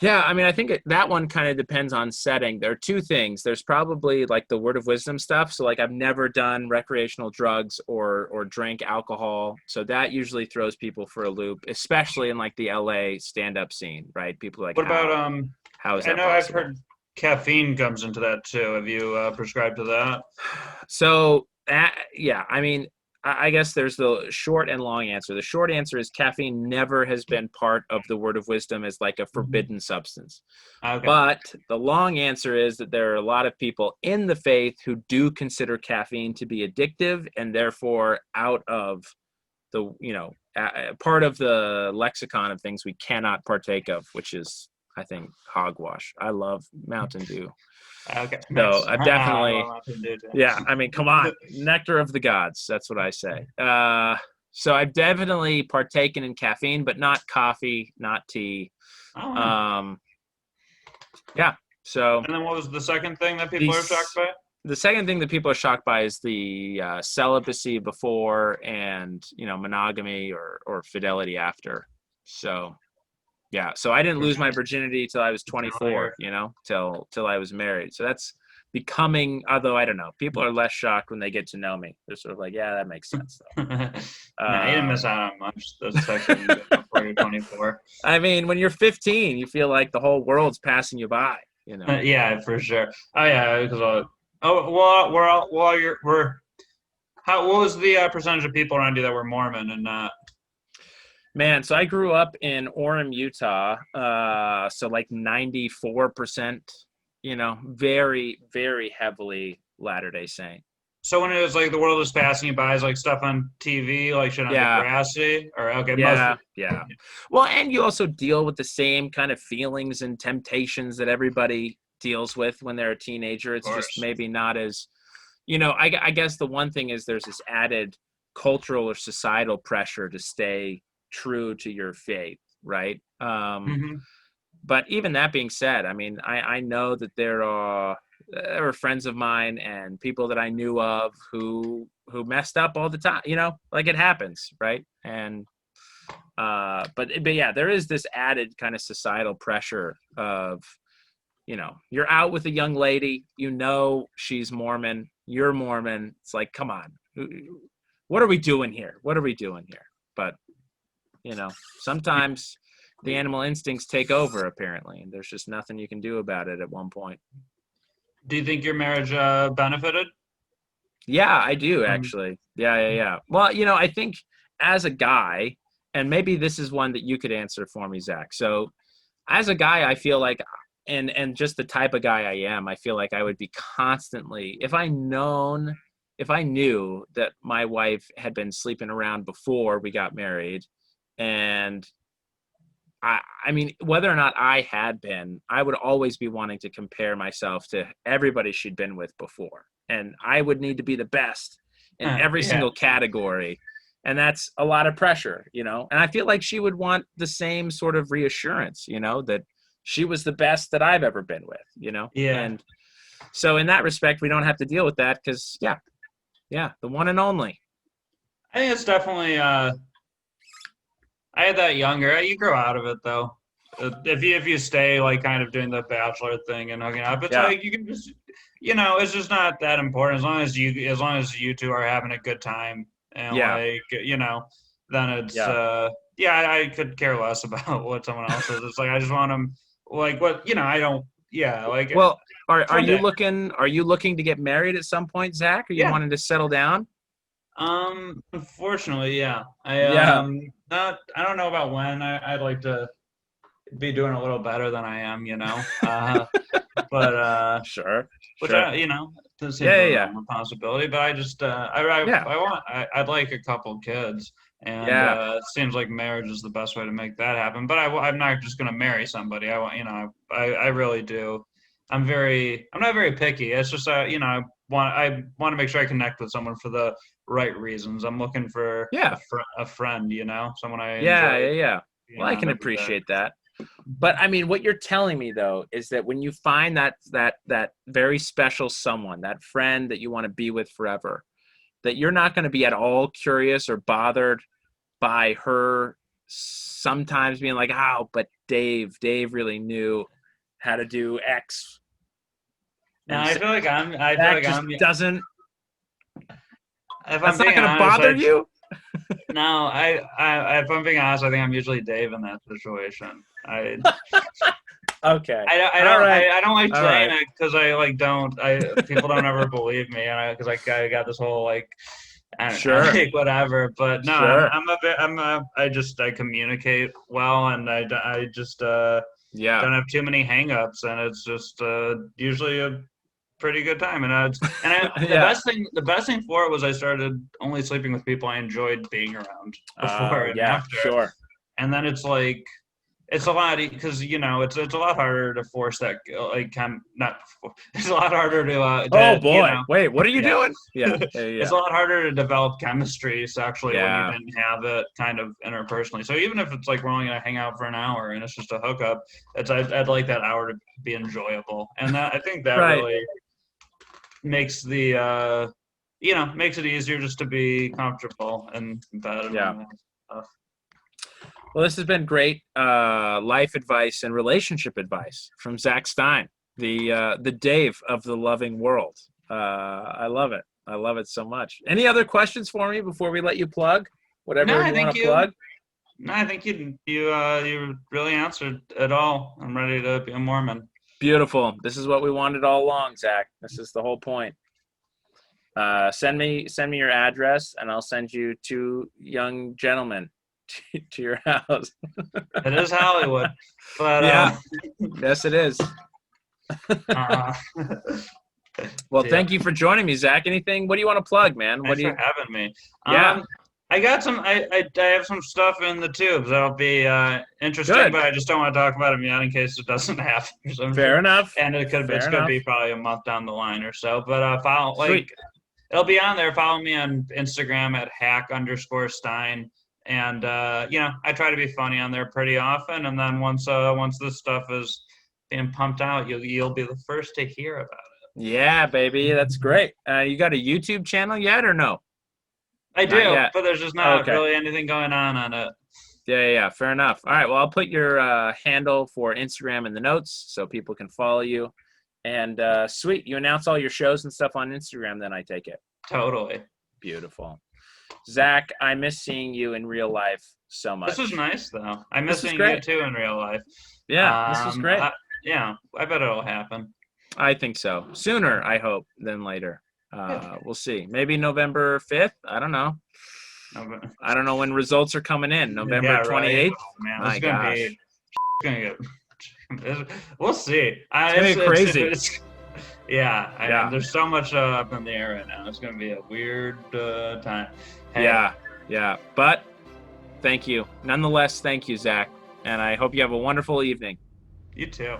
Yeah, I mean, I think that one kind of depends on setting. There are two things. There's probably like the word of wisdom stuff. So like I've never done recreational drugs or drank alcohol. So that usually throws people for a loop, especially in like the LA stand-up scene, right? People are like, what about how is that I know possible? I've heard caffeine comes into that too. Have you prescribed to that? So I mean, I guess there's the short and long answer. The short answer is caffeine never has been part of the word of wisdom as like a forbidden substance. Okay. But the long answer is that there are a lot of people in the faith who do consider caffeine to be addictive and therefore out of the, part of the lexicon of things we cannot partake of, which is, I think, hogwash. I love Mountain Dew. Okay. So I've definitely, I mean, come on, nectar of the gods. That's what I say. So I've definitely partaken in caffeine, but not coffee, not tea. Oh. So. And then what was the second thing that people are shocked by? the second thing that people are shocked by is the celibacy before and, monogamy or fidelity after. So, yeah. So I didn't lose my virginity till I was 24, till I was married. So that's becoming, although I don't know, people are less shocked when they get to know me. They're sort of like, yeah, that makes sense. No, you didn't miss out on much. Especially before you're 24. I mean, when you're 15, you feel like the whole world's passing you by, Yeah, for sure. Oh yeah, because what was the percentage of people around you that were Mormon and not? Man, so I grew up in Orem, Utah. So like 94%, very, very heavily Latter-day Saint. So when it was like the world was passing you by, is like stuff on TV, like shit on Degrassi, or okay, yeah. Well, and you also deal with the same kind of feelings and temptations that everybody deals with when they're a teenager. It's just maybe not as, I guess the one thing is there's this added cultural or societal pressure to stay true to your faith, right? But even that being said, I mean, I know that there are friends of mine and people that I knew of who messed up all the time, like it happens, right? And but yeah, there is this added kind of societal pressure of, you're out with a young lady, she's Mormon, you're Mormon. It's like, come on, what are we doing here? But sometimes the animal instincts take over, apparently, and there's just nothing you can do about it at one point. Do you think your marriage benefited? Yeah, I do, actually. Yeah. Well, I think as a guy, and maybe this is one that you could answer for me, Zach. So as a guy, I feel like, and just the type of guy I am, I feel like I would be constantly, if I knew that my wife had been sleeping around before we got married, and I mean, whether or not I had been, I would always be wanting to compare myself to everybody she'd been with before. And I would need to be the best in every single category. And that's a lot of pressure, And I feel like she would want the same sort of reassurance, that she was the best that I've ever been with, Yeah. And so in that respect, we don't have to deal with that because, the one and only. I think it's definitely I had that younger. You grow out of it though. If you stay like kind of doing the bachelor thing and hooking up, it's like you can just, it's just not that important as long as you two are having a good time and then it's I could care less about what someone else is. It's like I just want them like what I don't like. Well, are you looking to get married at some point, Zach? Are you wanting to settle down? Unfortunately, yeah. I don't know about when. I'd like to be doing a little better than I am, but sure. Which seems a possibility. But I just I'd like a couple kids, and it seems like marriage is the best way to make that happen. But I'm not just gonna marry somebody. I really do. I'm not very picky. It's just I want to make sure I connect with someone for the right reasons. I'm looking for a friend, someone I enjoy. Yeah. Well, I can appreciate that. But I mean, what you're telling me though is that when you find that very special someone, that friend that you want to be with forever, that you're not going to be at all curious or bothered by her sometimes being like, "Oh, but Dave really knew how to do X." No, I feel like I'm doesn't. If that's not going to bother you. No, if I'm being honest, I think I'm usually Dave in that situation. Okay. I don't like saying it because people don't ever believe me, and because I got this whole like, I don't know, like whatever. But no, I communicate well, and I just don't have too many hangups, and it's just usually a pretty good time. And the best thing for it was I started only sleeping with people I enjoyed being around before and after. Sure. And then it's like it's a lot because it's a lot harder to force that it's a lot harder to wait, what are you doing? It's a lot harder to develop chemistry sexually when you didn't have it kind of interpersonally. So even if it's like we're only gonna hang out for an hour and it's just a hookup, I'd like that hour to be enjoyable. And that I think that really makes the makes it easier just to be comfortable and bed. Yeah. Well, this has been great life advice and relationship advice from Zach Stein, the Dave of the loving world. I love it. I love it so much. Any other questions for me before we let you plug whatever you want to plug? No, I think you really answered it all. I'm ready to be a Mormon. Beautiful. This is what we wanted all along, Zach. This is the whole point. Send me your address, and I'll send you 2 young gentlemen to your house. It is Hollywood, but yeah, yes, it is. Well, thank you for joining me, Zach. Anything? What do you want to plug, man? Thanks for having me. Yeah. I got some. I have some stuff in the tubes that'll be interesting, Good. but I just don't want to talk about them yet in case it doesn't happen. Fair enough. And it's gonna be probably a month down the line or so. But Sweet. It'll be on there. Follow me on Instagram at hack_Stein, and I try to be funny on there pretty often. And then once this stuff is being pumped out, you'll be the first to hear about it. Yeah, baby, that's great. You got a YouTube channel yet or no? I do, but there's just not really anything going on it. Yeah, fair enough. All right, well, I'll put your handle for Instagram in the notes so people can follow you. And sweet, you announce all your shows and stuff on Instagram, then I take it. Totally. Beautiful. Zach, I miss seeing you in real life so much. This was nice, though. I miss seeing you, too, in real life. Yeah, this was great. I bet it'll happen. I think so. Sooner, I hope, than later. We'll see. Maybe November 5th. I don't know. I don't know when results are coming in. November 28th. Right. Man, my gosh. We'll see. It's gonna be crazy. There's so much up in the air right now. It's gonna be a weird time. Hey. Yeah. But thank you. Nonetheless, thank you, Zach. And I hope you have a wonderful evening. You too.